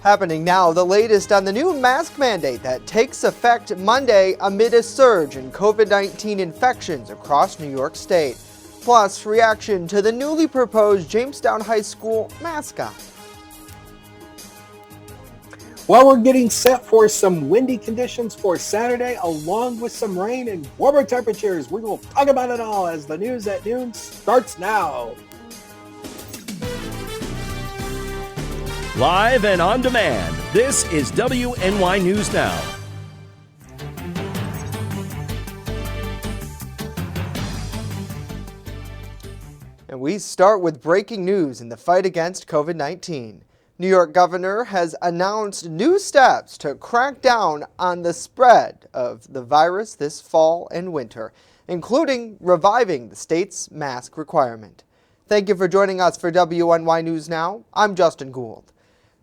Happening now, the latest on the new mask mandate that takes effect Monday amid a surge in COVID-19 infections across New York State. Plus, reaction to the newly proposed Jamestown High School mascot. Well, we're getting set for some windy conditions for Saturday, along with some rain and warmer temperatures. We will talk about it all as the News at Noon starts now. Live and on demand, this is WNY News Now. And we start with breaking news in the fight against COVID-19. New York governor has announced new steps to crack down on the spread of the virus this fall and winter, including reviving the state's mask requirement. Thank you for joining us for WNY News Now. I'm Justin Gould.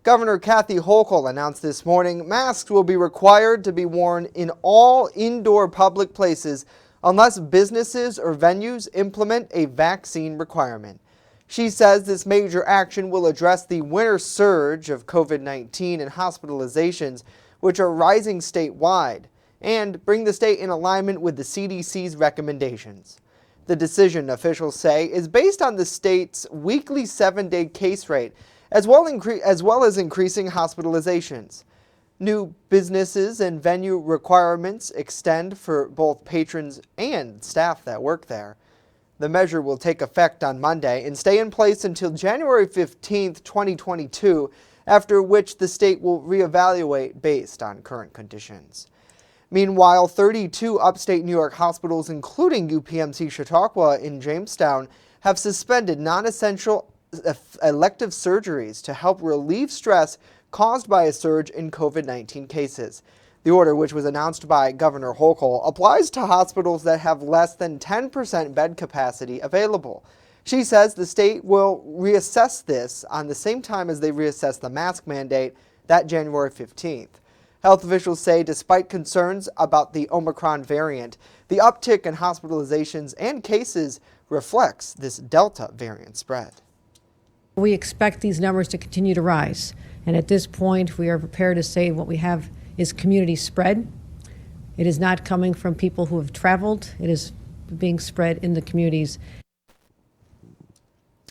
Governor Kathy Hochul announced this morning masks will be required to be worn in all indoor public places unless businesses or venues implement a vaccine requirement. She says this major action will address the winter surge of COVID-19 and hospitalizations, which are rising statewide, and bring the state in alignment with the CDC's recommendations. The decision, officials say, is based on the state's weekly 7-day case rate, as well as increasing hospitalizations. New businesses and venue requirements extend for both patrons and staff that work there. The measure will take effect on Monday and stay in place until January 15, 2022, after which the state will reevaluate based on current conditions. Meanwhile, 32 upstate New York hospitals, including UPMC Chautauqua in Jamestown, have suspended non-essential elective surgeries to help relieve stress caused by a surge in COVID-19 cases. The order, which was announced by Governor Hochul, applies to hospitals that have less than 10% bed capacity available. She says the state will reassess this on the same time as they reassess the mask mandate, that January 15th. Health officials say despite concerns about the Omicron variant, the uptick in hospitalizations and cases reflects this Delta variant spread. We expect these numbers to continue to rise, and at this point we are prepared to say what we have is community spread. It is not coming from people who have traveled. It is being spread in the communities.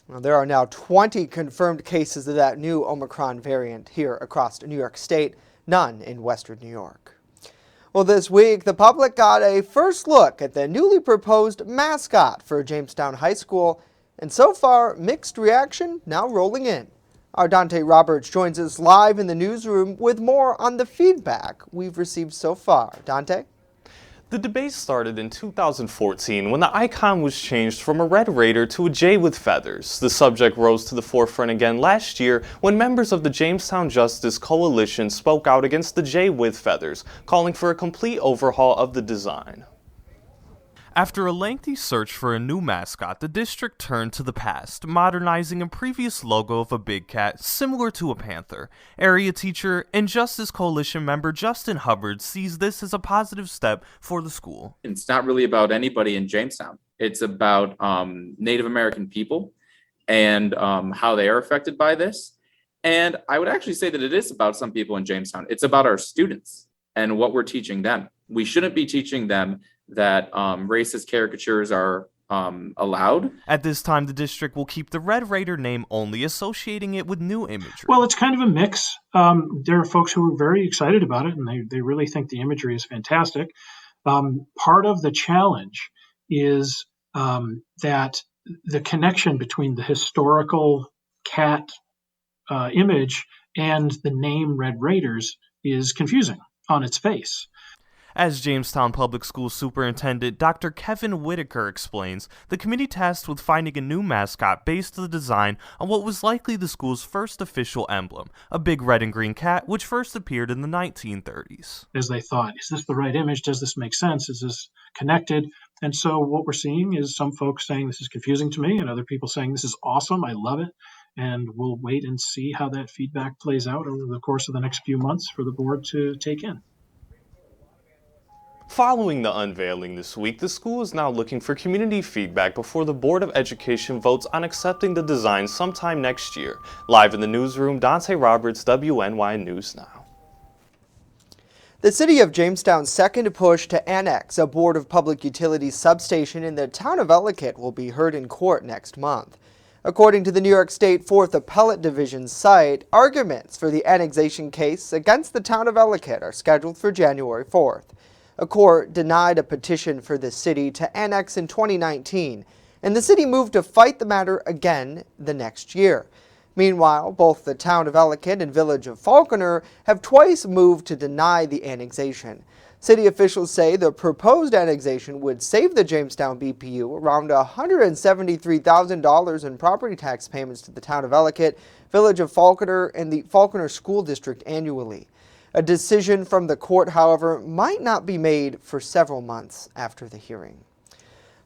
Well, there are now 20 confirmed cases of that new Omicron variant here across New York State, none in Western New York. Well, this week, the public got a first look at the newly proposed mascot for Jamestown High School, and so far, mixed reaction now rolling in. Our Dante Roberts joins us live in the newsroom with more on the feedback we've received so far. Dante? The debate started in 2014 when the icon was changed from a red raider to a jay with feathers. The subject rose to the forefront again last year when members of the Jamestown Justice Coalition spoke out against the jay with feathers, calling for a complete overhaul of the design. After a lengthy search for a new mascot, the district turned to the past, modernizing a previous logo of a big cat similar to a panther. Area teacher and Justice Coalition member Justin Hubbard sees this as a positive step for the school. It's not really about anybody in Jamestown. It's about Native American people and how they are affected by this. And I would actually say that it is about some people in Jamestown. It's about our students and what we're teaching them. We shouldn't be teaching them that racist caricatures are allowed. At this time, the district will keep the Red Raider name only, associating it with new imagery. Well, it's kind of a mix. There are folks who are very excited about it, and they really think the imagery is fantastic. Part of the challenge is that the connection between the historical cat image and the name Red Raiders is confusing on its face. As Jamestown Public Schools Superintendent Dr. Kevin Whitaker explains, the committee tasked with finding a new mascot based on the design on what was likely the school's first official emblem, a big red and green cat which first appeared in the 1930s. As they thought, is this the right image? Does this make sense? Is this connected? And so what we're seeing is some folks saying this is confusing to me and other people saying this is awesome, I love it. And we'll wait and see how that feedback plays out over the course of the next few months for the board to take in. Following the unveiling this week, the school is now looking for community feedback before the Board of Education votes on accepting the design sometime next year. Live in the newsroom, Dante Roberts, WNY News Now. The City of Jamestown's second push to annex a Board of Public Utilities substation in the town of Ellicott will be heard in court next month. According to the New York State 4th Appellate Division site, arguments for the annexation case against the town of Ellicott are scheduled for January 4th. A court denied a petition for the city to annex in 2019, and the city moved to fight the matter again the next year. Meanwhile, both the town of Ellicott and village of Falconer have twice moved to deny the annexation. City officials say the proposed annexation would save the Jamestown BPU around $173,000 in property tax payments to the town of Ellicott, village of Falconer, and the Falconer School District annually. A decision from the court, however, might not be made for several months after the hearing.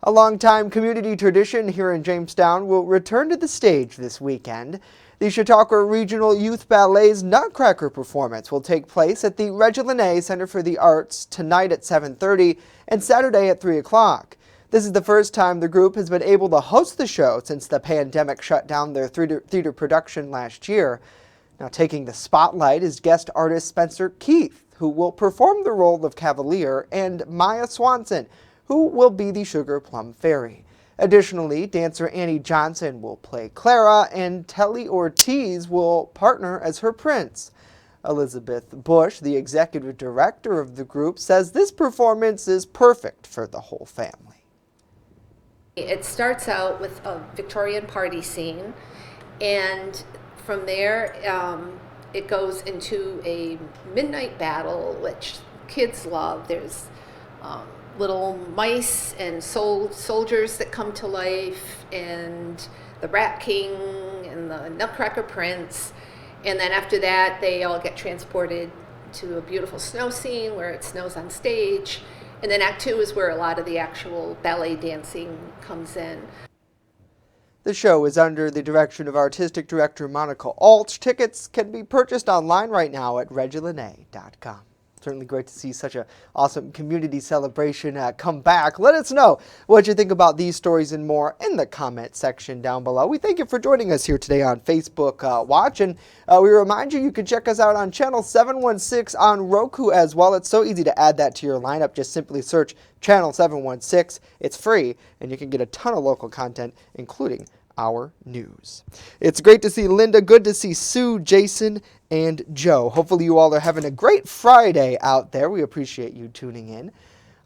A longtime community tradition here in Jamestown will return to the stage this weekend. The Chautauqua Regional Youth Ballet's Nutcracker performance will take place at the Regina Center for the Arts tonight at 7:30 and Saturday at 3 o'clock. This is the first time the group has been able to host the show since the pandemic shut down their theater production last year. Now taking the spotlight is guest artist Spencer Keith, who will perform the role of Cavalier, and Maya Swanson, who will be the Sugar Plum Fairy. Additionally, dancer Annie Johnson will play Clara, and Telly Ortiz will partner as her prince. Elizabeth Bush, the executive director of the group, says this performance is perfect for the whole family. It starts out with a Victorian party scene, and from there it goes into a midnight battle, which kids love. There's little mice and soldiers that come to life, and the Rat King and the Nutcracker Prince. And then after that, they all get transported to a beautiful snow scene where it snows on stage. And then Act 2 is where a lot of the actual ballet dancing comes in. The show is under the direction of artistic director Monica Alt. Tickets can be purchased online right now at regilene.com. Certainly great to see such an awesome community celebration come back. Let us know what you think about these stories and more in the comment section down below. We thank you for joining us here today on Facebook Watch, and we remind you can check us out on channel 716 on Roku as well. It's so easy to add that to your lineup. Just simply search channel 716. It's free, and you can get a ton of local content, including our news. It's great to see Linda, good to see Sue, Jason, and Joe. Hopefully you all are having a great Friday out there. We appreciate you tuning in.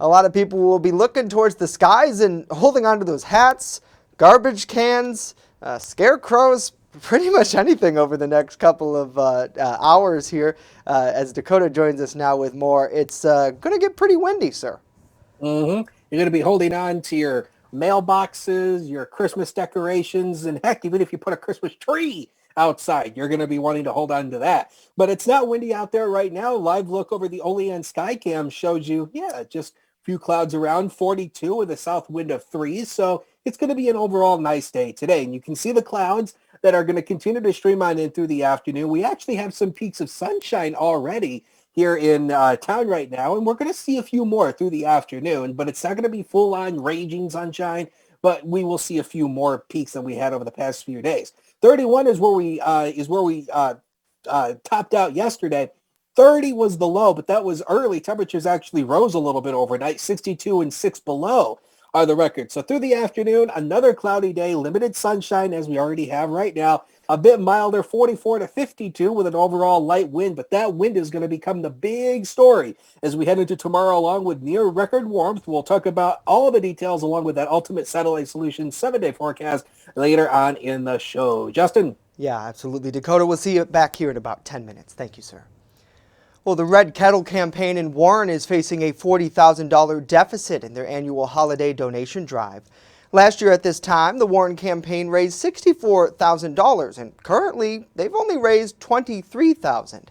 A lot of people will be looking towards the skies and holding onto those hats, garbage cans, scarecrows, pretty much anything over the next couple of hours here. As Dakota joins us now with more, it's going to get pretty windy, sir. You're going to be holding on to your mailboxes, your Christmas decorations, and heck, even if you put a Christmas tree outside, you're going to be wanting to hold on to that. But it's not windy out there right now. Live look over the Olean Skycam shows you, just a few clouds around, 42 with a south wind of 3. So it's going to be an overall nice day today. And you can see the clouds that are going to continue to stream on in through the afternoon. We actually have some peaks of sunshine already here in town right now, and we're going to see a few more through the afternoon, but it's not going to be full-on raging sunshine, but we will see a few more peaks than we had over the past few days. 31 is where we topped out yesterday. 30 was the low, but that was early. Temperatures actually rose a little bit overnight. 62 and 6 below are the records. So through the afternoon, another cloudy day, limited sunshine as we already have right now. A bit milder, 44 to 52 with an overall light wind, but that wind is going to become the big story as we head into tomorrow along with near record warmth. We'll talk about all of the details along with that Ultimate Satellite Solutions 7-day forecast later on in the show. Justin? Yeah, absolutely. Dakota, we'll see you back here in about 10 minutes. Thank you, sir. Well, the Red Kettle campaign in Warren is facing a $40,000 deficit in their annual holiday donation drive. Last year at this time, the Warren campaign raised $64,000, and currently they've only raised $23,000.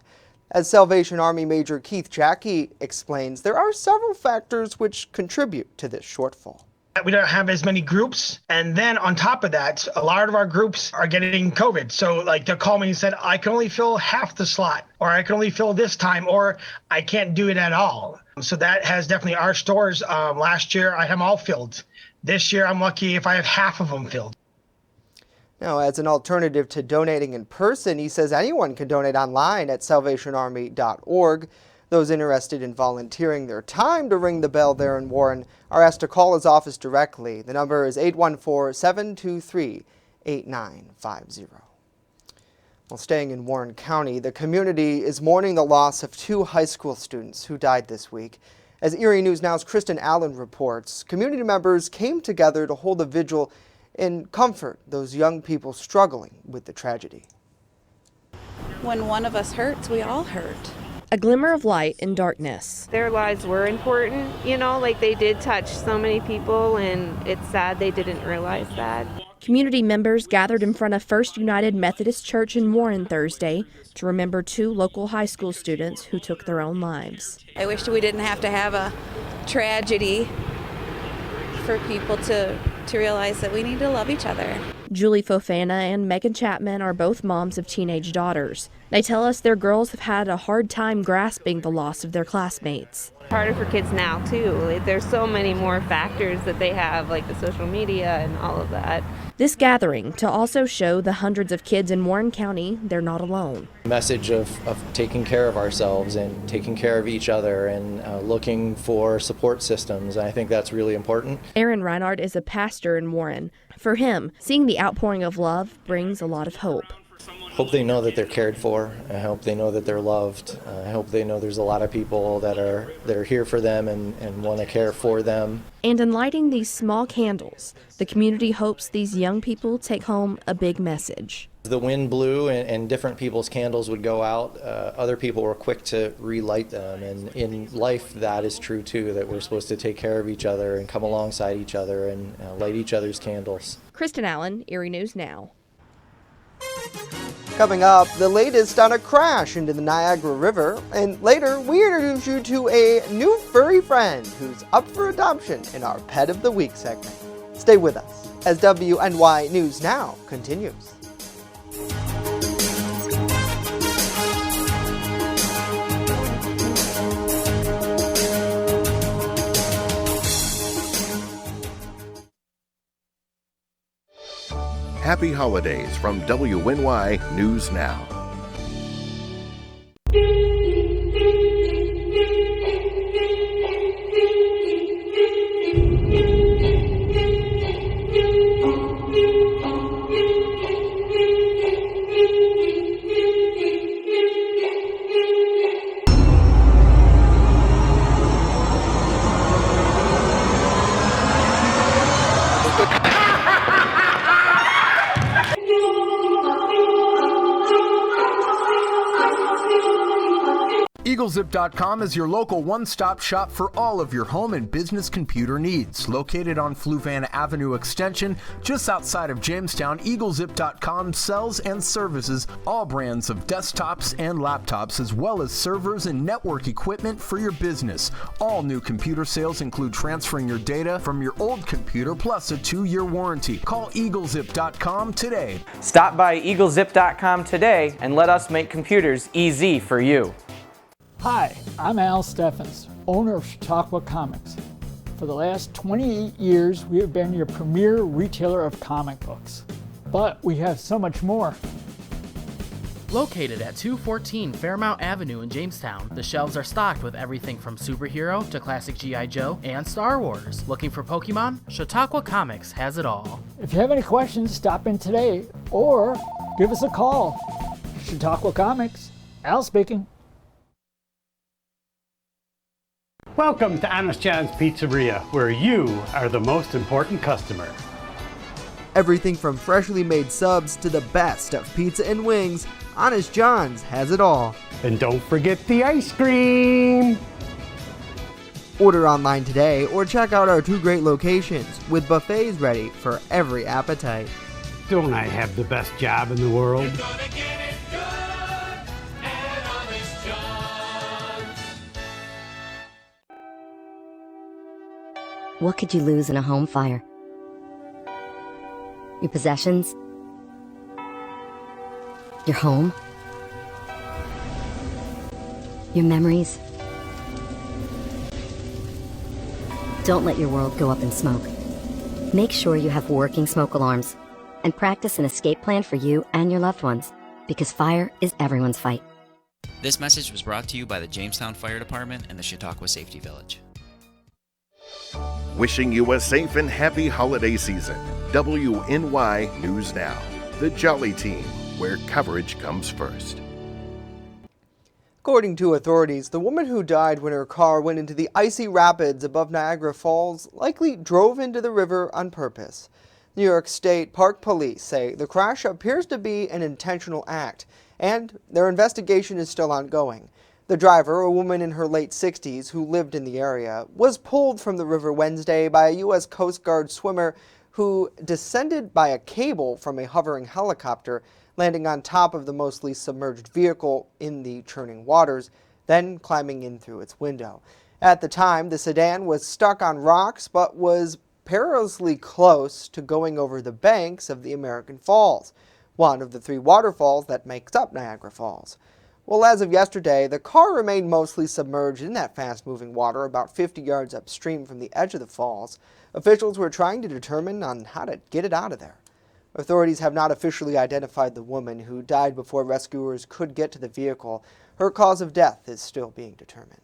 As Salvation Army Major Keith Jackie explains, there are several factors which contribute to this shortfall. We don't have as many groups. And then on top of that, a lot of our groups are getting COVID. So like they'll call me and said, I can only fill half the slot, or I can only fill this time, or I can't do it at all. So that has definitely our stores. Last year, I had them all filled. This year, I'm lucky if I have half of them filled. Now, as an alternative to donating in person, he says anyone can donate online at salvationarmy.org. Those interested in volunteering their time to ring the bell there in Warren are asked to call his office directly. The number is 814-723-8950. Well, staying in Warren County, the community is mourning the loss of 2 high school students who died this week. As Erie News Now's Kristen Allen reports, community members came together to hold a vigil and comfort those young people struggling with the tragedy. When one of us hurts, we all hurt. A glimmer of light in darkness. Their lives were important, like they did touch so many people, and it's sad they didn't realize that. Community members gathered in front of First United Methodist Church in Warren Thursday to remember 2 local high school students who took their own lives. I wish we didn't have to have a tragedy for people to realize that we need to love each other. Julie Fofana and Megan Chapman are both moms of teenage daughters. They tell us their girls have had a hard time grasping the loss of their classmates. Harder for kids now, too. There's so many more factors that they have, like the social media and all of that. This gathering to also show the hundreds of kids in Warren County they're not alone. Message of taking care of ourselves and taking care of each other and looking for support systems. I think that's really important. Aaron Reinhardt is a pastor in Warren. For him, seeing the outpouring of love brings a lot of hope. Hope they know that they're cared for. I hope they know that they're loved. I hope they know there's a lot of people that are here for them and want to care for them. And in lighting these small candles, the community hopes these young people take home a big message. The wind blew and different people's candles would go out. Other people were quick to relight them. And in life, that is true too, that we're supposed to take care of each other and come alongside each other and light each other's candles. Kristen Allen, Erie News Now. Coming up, the latest on a crash into the Niagara River, and later we introduce you to a new furry friend who's up for adoption in our Pet of the Week segment. Stay with us as WNY News Now continues. Happy holidays from WNY News Now. EagleZip.com is your local one-stop shop for all of your home and business computer needs. Located on Fluvanna Avenue Extension, just outside of Jamestown, EagleZip.com sells and services all brands of desktops and laptops, as well as servers and network equipment for your business. All new computer sales include transferring your data from your old computer plus a 2-year warranty. Call EagleZip.com today. Stop by EagleZip.com today and let us make computers easy for you. Hi, I'm Al Steffens, owner of Chautauqua Comics. For the last 28 years, we have been your premier retailer of comic books. But we have so much more. Located at 214 Fairmount Avenue in Jamestown, the shelves are stocked with everything from superhero to classic G.I. Joe and Star Wars. Looking for Pokemon? Chautauqua Comics has it all. If you have any questions, stop in today or give us a call. Chautauqua Comics, Al speaking. Welcome to Honest John's Pizzeria, where you are the most important customer. Everything from freshly made subs to the best of pizza and wings, Honest John's has it all. And don't forget the ice cream! Order online today or check out our 2 great locations with buffets ready for every appetite. Don't I have the best job in the world? What could you lose in a home fire? Your possessions? Your home? Your memories? Don't let your world go up in smoke. Make sure you have working smoke alarms and practice an escape plan for you and your loved ones, because fire is everyone's fight. This message was brought to you by the Jamestown Fire Department and the Chautauqua Safety Village. Wishing you a safe and happy holiday season. WNY News Now, the Jolly Team, where coverage comes first. According to authorities, the woman who died when her car went into the icy rapids above Niagara Falls likely drove into the river on purpose. New York State Park Police say the crash appears to be an intentional act, and their investigation is still ongoing. The driver, a woman in her late 60s who lived in the area, was pulled from the river Wednesday by a U.S. Coast Guard swimmer who descended by a cable from a hovering helicopter, landing on top of the mostly submerged vehicle in the churning waters, then climbing in through its window. At the time, the sedan was stuck on rocks but was perilously close to going over the banks of the American Falls, one of the 3 waterfalls that makes up Niagara Falls. Well, as of yesterday, the car remained mostly submerged in that fast-moving water about 50 yards upstream from the edge of the falls. Officials were trying to determine on how to get it out of there. Authorities have not officially identified the woman who died before rescuers could get to the vehicle. Her cause of death is still being determined.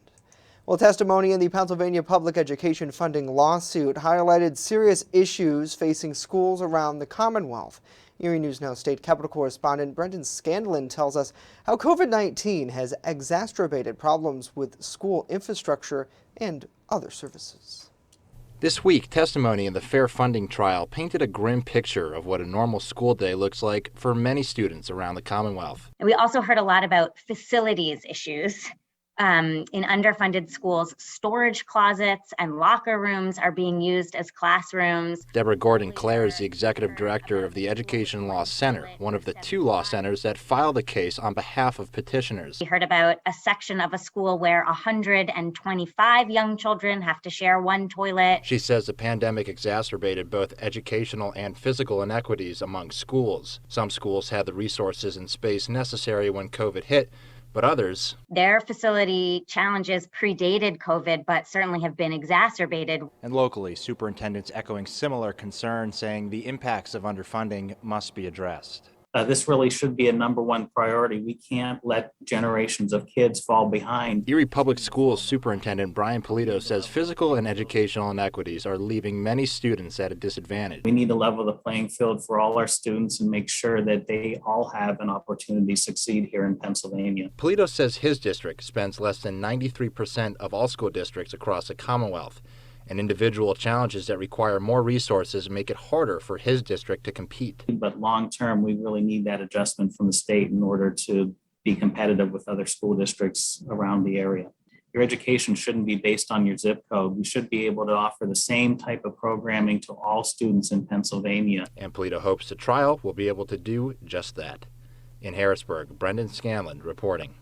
Well, testimony in the Pennsylvania Public Education Funding lawsuit highlighted serious issues facing schools around the Commonwealth. WNY News Now State Capitol correspondent Brendan Scanlon tells us how COVID-19 has exacerbated problems with school infrastructure and other services. This week, testimony in the fair funding trial painted a grim picture of what a normal school day looks like for many students around the Commonwealth. And we also heard a lot about facilities issues. In underfunded schools, storage closets and locker rooms are being used as classrooms. Deborah Gordon-Clare is the executive director of the Education Law Center, one of the 2 law centers that filed a case on behalf of petitioners. We heard about a section of a school where 125 young children have to share one toilet. She says the pandemic exacerbated both educational and physical inequities among schools. Some schools had the resources and space necessary when COVID hit, but others, their facility challenges predated COVID, but certainly have been exacerbated. And locally, superintendents echoing similar concerns, saying the impacts of underfunding must be addressed. This really should be a #1 priority. We can't let generations of kids fall behind. Erie Public Schools Superintendent Brian Polito says physical and educational inequities are leaving many students at a disadvantage. We need to level the playing field for all our students and make sure that they all have an opportunity to succeed here in Pennsylvania. Polito says his district spends less than 93% of all school districts across the Commonwealth, and individual challenges that require more resources make it harder for his district to compete. But long term, we really need that adjustment from the state in order to be competitive with other school districts around the area. Your education shouldn't be based on your zip code. We should be able to offer the same type of programming to all students in Pennsylvania. And Polito hopes the trial will be able to do just that. In Harrisburg, Brendan Scanlon reporting.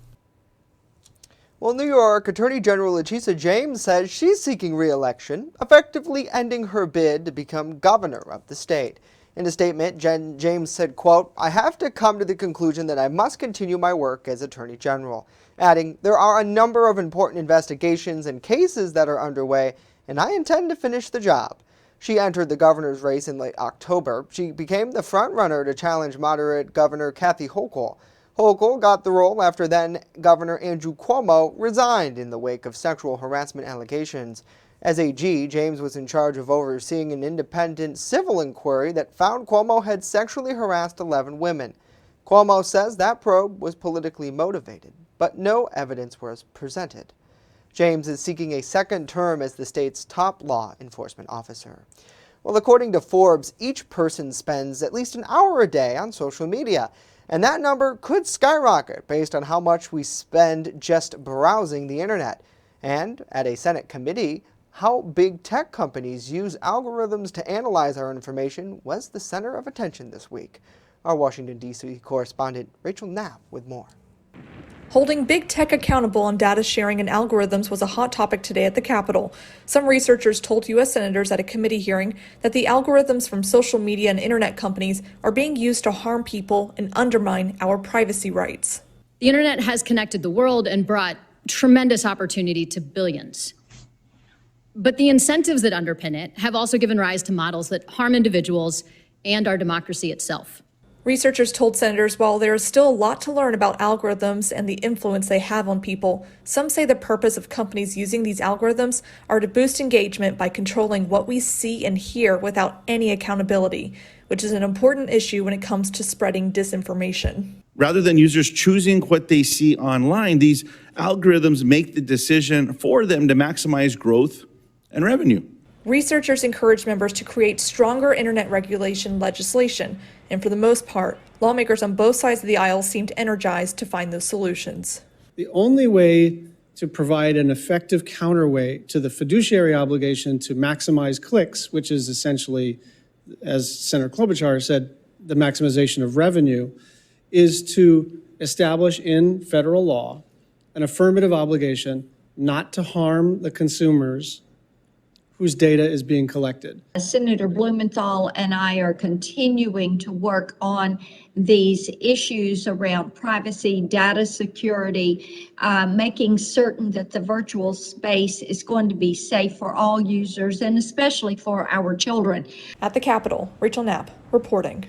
Well, New York Attorney General Letitia James says she's seeking re-election, effectively ending her bid to become governor of the state. In a statement, James said, quote, "I have to come to the conclusion that I must continue my work as Attorney General," adding, "There are a number of important investigations and cases that are underway, and I intend to finish the job." She entered the governor's race in late October. She became the front-runner to challenge moderate Governor Kathy Hochul. Hochul got the role after then Governor Andrew Cuomo resigned in the wake of sexual harassment allegations. As AG, James was in charge of overseeing an independent civil inquiry that found Cuomo had sexually harassed 11 women. Cuomo says that probe was politically motivated, but no evidence was presented. James is seeking a second term as the state's top law enforcement officer. Well, according to Forbes, each person spends at least an hour a day on social media. And that number could skyrocket based on how much we spend just browsing the internet. And at a Senate committee, how big tech companies use algorithms to analyze our information was the center of attention this week. Our Washington, D.C. correspondent Rachel Knapp with more. Holding big tech accountable on data sharing and algorithms was a hot topic today at the Capitol. Some researchers told U.S. senators at a committee hearing that the algorithms from social media and internet companies are being used to harm people and undermine our privacy rights. The internet has connected the world and brought tremendous opportunity to billions. But the incentives that underpin it have also given rise to models that harm individuals and our democracy itself. Researchers told senators while there is still a lot to learn about algorithms and the influence they have on people, some say the purpose of companies using these algorithms are to boost engagement by controlling what we see and hear without any accountability, which is an important issue when it comes to spreading disinformation. Rather than users choosing what they see online, these algorithms make the decision for them to maximize growth and revenue. Researchers encourage members to create stronger internet regulation legislation, and for the most part, lawmakers on both sides of the aisle seemed energized to find those solutions. The only way to provide an effective counterweight to the fiduciary obligation to maximize clicks, which is essentially, as Senator Klobuchar said, the maximization of revenue, is to establish in federal law an affirmative obligation not to harm the consumers whose data is being collected. Senator Blumenthal and I are continuing to work on these issues around privacy, data security, making certain that the virtual space is going to be safe for all users and especially for our children. At the Capitol, Rachel Knapp reporting.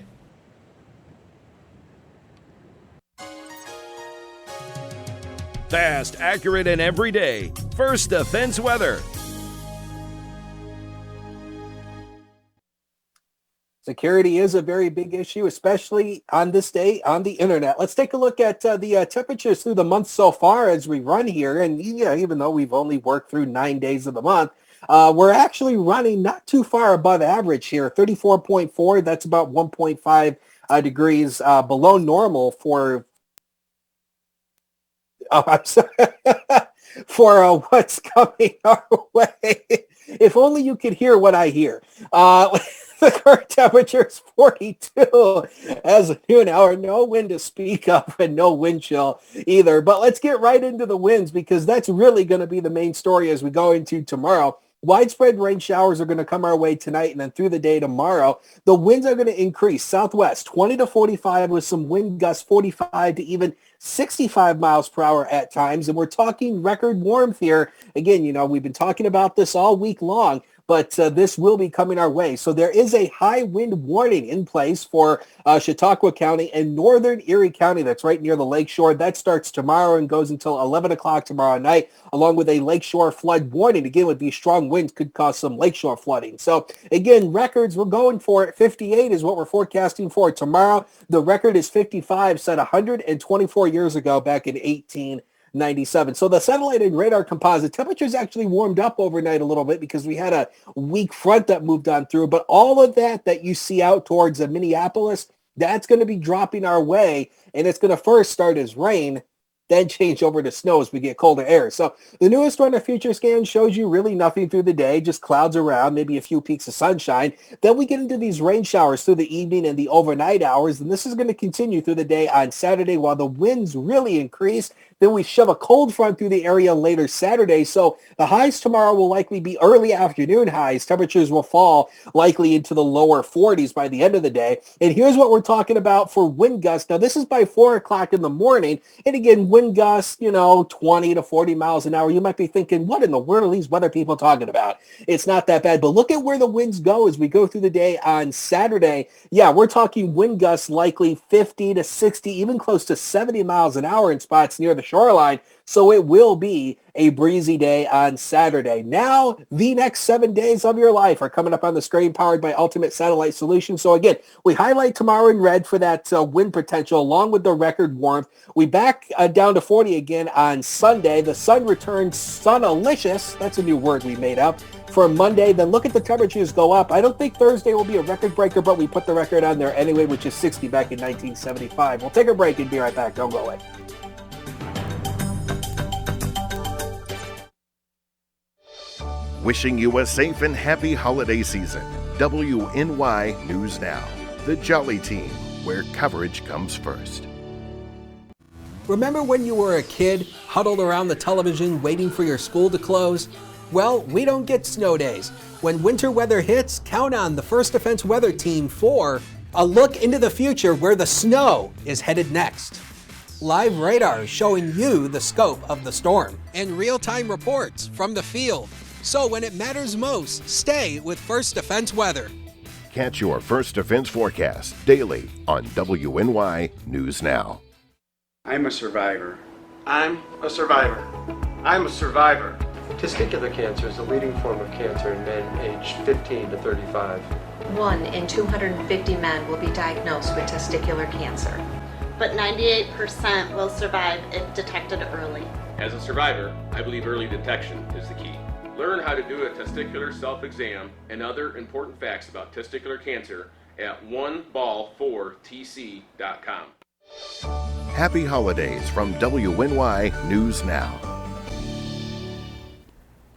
Fast, accurate, and everyday. First Defense Weather. Security is a very big issue, especially on this day on the internet. Let's take a look at the temperatures through the month so far as we run here. And even though we've only worked through 9 days of the month, we're actually running not too far above average here. 34.4, that's about 1.5 degrees below normal for for what's coming our way. If only you could hear what I hear. The current temperature is 42 as of noon hour. No wind to speak of and no wind chill either. But let's get right into the winds because that's really going to be the main story as we go into tomorrow. Widespread rain showers are going to come our way tonight and then through the day tomorrow. The winds are going to increase. Southwest 20 to 45 with some wind gusts 45 to even 65 miles per hour at times. And we're talking record warmth here. Again, we've been talking about this all week long. But this will be coming our way. So there is a high wind warning in place for Chautauqua County and northern Erie County. That's right near the lakeshore. That starts tomorrow and goes until 11 o'clock tomorrow night, along with a lakeshore flood warning. Again, with these strong winds could cause some lakeshore flooding. So again, records, we're going for it. 58 is what we're forecasting for tomorrow. The record is 55, set 124 years ago back in 1897. So the satellite and radar composite temperatures actually warmed up overnight a little bit because we had a weak front that moved on through. But all of that you see out towards Minneapolis, that's going to be dropping our way. And it's going to first start as rain, then change over to snow as we get colder air. So the newest Weather Future Scan shows you really nothing through the day, just clouds around, maybe a few peaks of sunshine. Then we get into these rain showers through the evening and the overnight hours, and this is going to continue through the day on Saturday while the winds really increase. Then we shove a cold front through the area later Saturday. So the highs tomorrow will likely be early afternoon highs. Temperatures will fall likely into the lower 40s by the end of the day. And here's what we're talking about for wind gusts. Now, this is by 4 o'clock in the morning. And again, wind gusts, 20 to 40 miles an hour. You might be thinking, what in the world are these weather people talking about? It's not that bad. But look at where the winds go as we go through the day on Saturday. Yeah, we're talking wind gusts likely 50 to 60, even close to 70 miles an hour in spots near the shoreline. So it will be a breezy day on Saturday. Now, the next 7 days of your life are coming up on the screen powered by Ultimate Satellite Solutions. So again, we highlight tomorrow in red for that wind potential along with the record warmth. We back down to 40 again on Sunday. The sun returns sunalicious. That's a new word we made up for Monday. Then look at the temperatures go up. I don't think Thursday will be a record breaker, but we put the record on there anyway, which is 60 back in 1975. We'll take a break and be right back. Don't go away. Wishing you a safe and happy holiday season. WNY News Now, the Jolly Team, where coverage comes first. Remember when you were a kid, huddled around the television waiting for your school to close? Well, we don't get snow days. When winter weather hits, count on the First Defense Weather Team for a look into the future where the snow is headed next. Live radar showing you the scope of the storm, and real-time reports from the field. So when it matters most, stay with First Defense Weather. Catch your First Defense forecast daily on WNY News Now. I'm a survivor. I'm a survivor. I'm a survivor. Testicular cancer is the leading form of cancer in men aged 15 to 35. 1 in 250 men will be diagnosed with testicular cancer. But 98% will survive if detected early. As a survivor, I believe early detection is the key. Learn how to do a testicular self-exam and other important facts about testicular cancer at oneball4tc.com. Happy holidays from WNY News Now.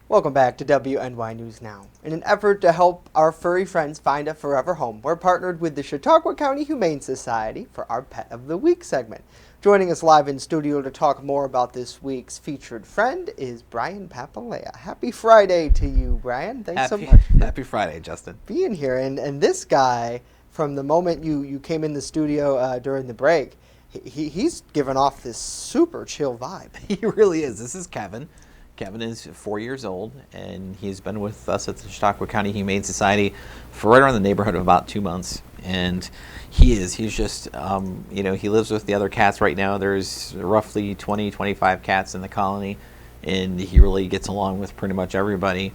Welcome back to WNY News Now. In an effort to help our furry friends find a forever home, we're partnered with the Chautauqua County Humane Society for our Pet of the Week segment. Joining us live in studio to talk more about this week's featured friend is Brian Papalea. Happy Friday to you, Brian. Thanks so much. Happy Friday, Justin. Being here. And this guy, from the moment you came in the studio during the break, he's given off this super chill vibe. He really is. This is Kevin. Kevin is 4 years old, and he's been with us at the Chautauqua County Humane Society for right around the neighborhood of about 2 months. And he's just, he lives with the other cats right now. There's roughly 20, 25 cats in the colony, and he really gets along with pretty much everybody.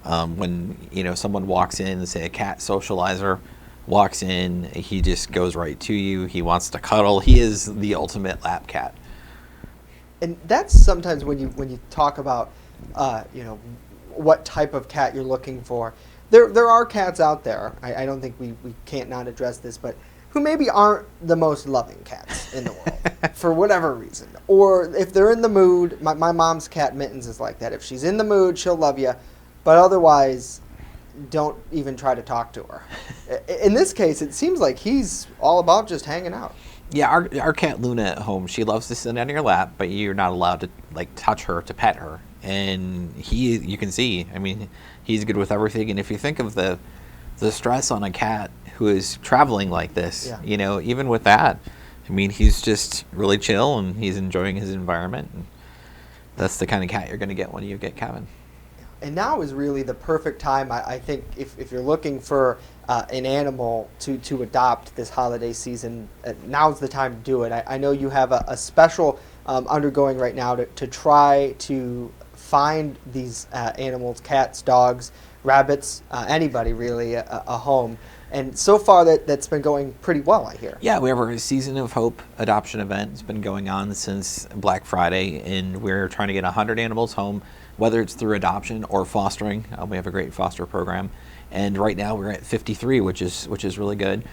When, someone walks in, say a cat socializer walks in, he just goes right to you. He wants to cuddle. He is the ultimate lap cat. And that's sometimes when you talk about, what type of cat you're looking for. There are cats out there, I don't think we can't not address this, but who maybe aren't the most loving cats in the world for whatever reason. Or if they're in the mood, my mom's cat Mittens is like that. If she's in the mood, she'll love you, but otherwise, don't even try to talk to her. In this case, it seems like he's all about just hanging out. Yeah, our cat Luna at home, she loves to sit on your lap, but you're not allowed to touch her, to pet her. And you can see, he's good with everything. And if you think of the stress on a cat who is traveling like this, even with that, he's just really chill and he's enjoying his environment. And that's the kind of cat you're going to get when you get Kevin. And now is really the perfect time, I think, if you're looking for an animal to adopt this holiday season, now's the time to do it. I know you have a special undergoing right now to try to find these animals, cats, dogs, rabbits, anybody really, a home. And so far that's been going pretty well, I hear. Yeah, we have our Season of Hope adoption event. It's been going on since Black Friday, and we're trying to get 100 animals home, whether it's through adoption or fostering. We have a great foster program. And right now we're at 53, which is really good.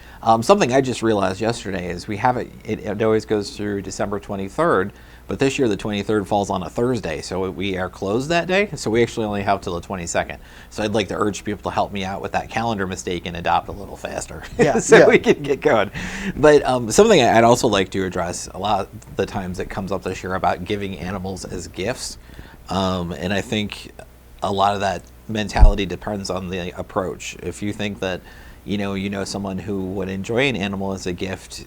Something I just realized yesterday is we have it always goes through December 23rd, but this year the 23rd falls on a Thursday, so we are closed that day. So we actually only have till the 22nd. So I'd like to urge people to help me out with that calendar mistake and adopt a little faster, we can get going. But something I'd also like to address, a lot of the times it comes up this year about giving animals as gifts. And I think a lot of that mentality depends on the approach. If you think that, someone who would enjoy an animal as a gift,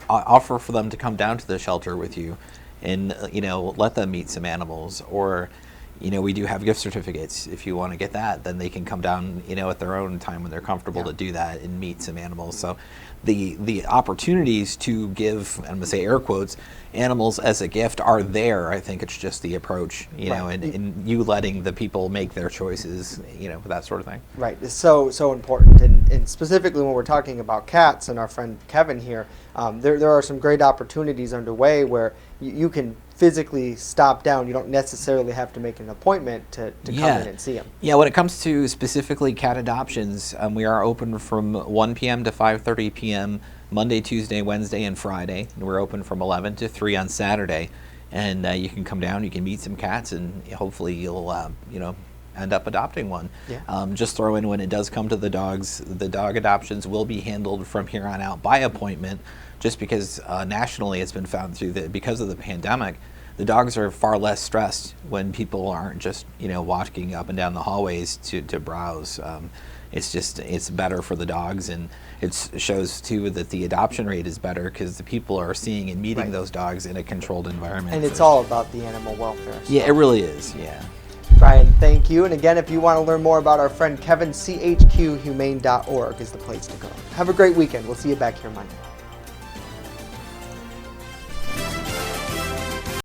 offer for them to come down to the shelter with you and, let them meet some animals. Or, we do have gift certificates. If you want to get that, then they can come down, at their own time when they're comfortable to do that and meet some animals. So the opportunities to give, I'm going to say air quotes, animals as a gift are there. I think it's just the approach, and you letting the people make their choices, that sort of thing. Right. It's so important. And specifically when we're talking about cats and our friend Kevin here, there are some great opportunities underway where you can physically stop down. You don't necessarily have to make an appointment to come in and see them. Yeah, when it comes to specifically cat adoptions, we are open from 1 p.m. to 5:30 p.m. Monday, Tuesday, Wednesday, and Friday. And we're open from 11 to 3 on Saturday. And you can come down, you can meet some cats, and hopefully you'll, end up adopting one. Yeah. Just throw in, when it does come to the dogs, the dog adoptions will be handled from here on out by appointment, just because nationally it's been found because of the pandemic, the dogs are far less stressed when people aren't just, walking up and down the hallways to browse. It's better for the dogs, and it shows too that the adoption rate is better because the people are seeing and meeting those dogs in a controlled environment. And it's all about the animal welfare. Yeah, it really is, yeah. Brian, thank you. And again, if you want to learn more about our friend Kevin, chqhumane.org is the place to go. Have a great weekend. We'll see you back here Monday.